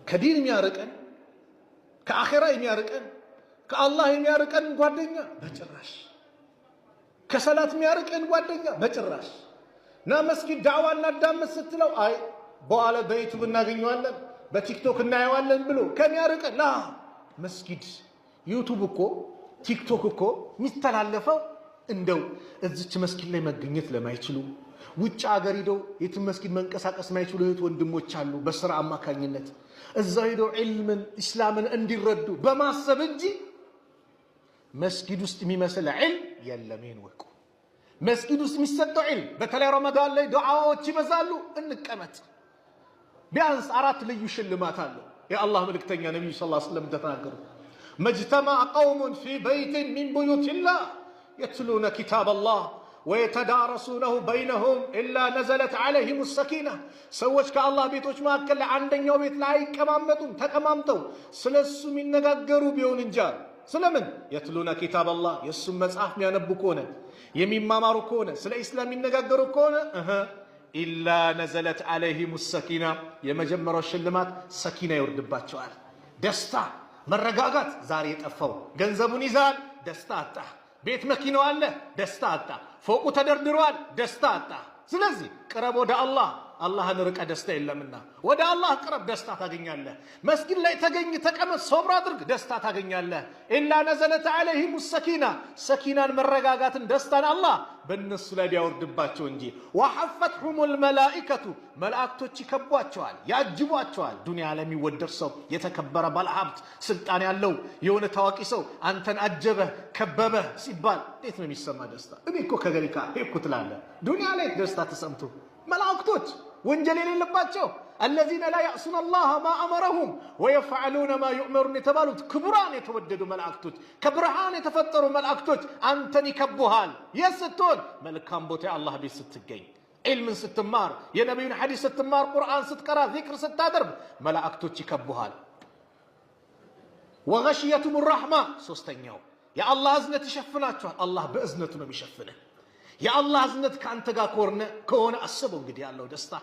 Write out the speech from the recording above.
ከዲን የሚያርቀን ከአኺራ የሚያርቀን ከአላህ የሚያርቀን ጓደኛ በጭራሽ ከሰላት የሚያርቀን ጓደኛ በጭራሽ ና መስጊድ ዳዕዋ እናዳምጥ ስትለው አይ በኋላ በዩቲዩብ እናገኘዋለን በቲክቶክ እናየዋለን ብሎ ከሚያርቀን ላ መስጊድ ዩቲዩብ እኮ ቲክቶክ እኮ የሚስተላለፈው እንደው እዚች መስጊድ ላይ መገኘት ለማይችሉ ውጭ ሀገር ሄደው የትም መስጊድ መንቀሳቀስ ማይችሉ እህት ወንድሞች አሉ በስራ አማካኝነት እዛው ሄደው ዒልምን እስላምን እንዲረዱ በማሰብ እንጂ መስጊድ ውስጥ የሚመስል ዒልም የለም። ይንወቁ መስጊድ ውስጥ የሚሰጠው ዒልም በተለይ ረመዳን ላይ ዱዓዎች ይበዛሉ። እንቀመጥ። ቢያንስ 4 ልዩ ሽልማት አለው። የአላህ መልእክተኛ ነብዩ ሰለላሁ ዐለይሂ ወሰለም ተናገሩ። መጅተማ ቀውሙን ፊ በይትን ሚን ቡዩቲላህ የትሉነ ኪታበላህ ወየተዳረሱነሁ በይነሁም ኢላ ነዘለት ዐለይሂም ሰኪና። ሰዎች ከአላህ ቤቶች መካከል አንደኛው ቤት ላይ አይቀማመጡም። ተቀማምጠው ስለሱ የሚነጋገሩ ቢሆን እንጂ ስለምን የትሉነ ኪታበላህ የሱም መጽሐፍ የሚያነቡ ከሆነ የሚማማሩ ከሆነ ስለ ኢስላም የሚነጋገሩ ከሆነ ኢላ ነዘለት ዐለይሂም ሰኪና የመጀመሪያው ሽልማት ሰኪና ይወርድባቸዋል። ደስታ መረጋጋት ዛሬ የጠፋው ገንዘቡን ይዛል፣ ደስታ አጣ። ቤት መኪናው አለ፣ ደስታ አጣ። ፎቁ ተደርድሯል፣ ደስታ አጣ። ስለዚህ ቅረብ ወደ አላህ። አላህን ርቀ ደስታ የለምና ወደ አላህ ቅረብ፣ ደስታ ታገኛለህ። መስጊድ ላይ ተገኝ፣ ተቀመጥ፣ ሶብር አድርግ፣ ደስታ ታገኛለህ። ኢላ ነዘለት ዐለይሂም ሰኪና ሰኪናን መረጋጋትን ደስታን አላህ በእነሱ ላይ ቢያወርድባቸው እንጂ ወሐፈትሁሙል መላኢከቱ መላእክቶች ይከቧቸዋል፣ ያጅቧቸዋል። ዱንያ ላይ የሚወደድ ሰው የተከበረ ባለሀብት ስልጣን ያለው የሆነ ታዋቂ ሰው አንተን አጀበህ ከበበህ ሲባል እንዴት ነው የሚሰማ ደስታ? እኔ እኮ ከገሊካ ሄድኩ ትላለህ። ዱንያ ላይ ደስታ ተሰምቶ መላእክቶች ወንጀል የሌለባቸው الذين لا يعصون الله ما أمرهم ويفعلون ما يؤمرون የተባሉት ክቡራን የተወደዱ መላእክቶች ከብርሃን የተፈጠሩ መላእክቶች አንተን ይከቡሃል። የስትሆን መልካም ቦታ የአላህ ቤት ስትገኝ፣ ዒልምን ስትማር፣ የነቢዩን ሐዲስ ስትማር፣ ቁርአን ስትቀራ፣ ዚክር ስታደርግ መላእክቶች ይከቡሃል። ወገሽየቱም ረሕማ ሶስተኛው የአላህ እዝነት ይሸፍናቸዋል። አላህ በእዝነቱ ነው የሚሸፍንህ። የአላህ እዝነት ከአንተ ጋር ከሆነ አስበው እንግዲህ ያለው ደስታ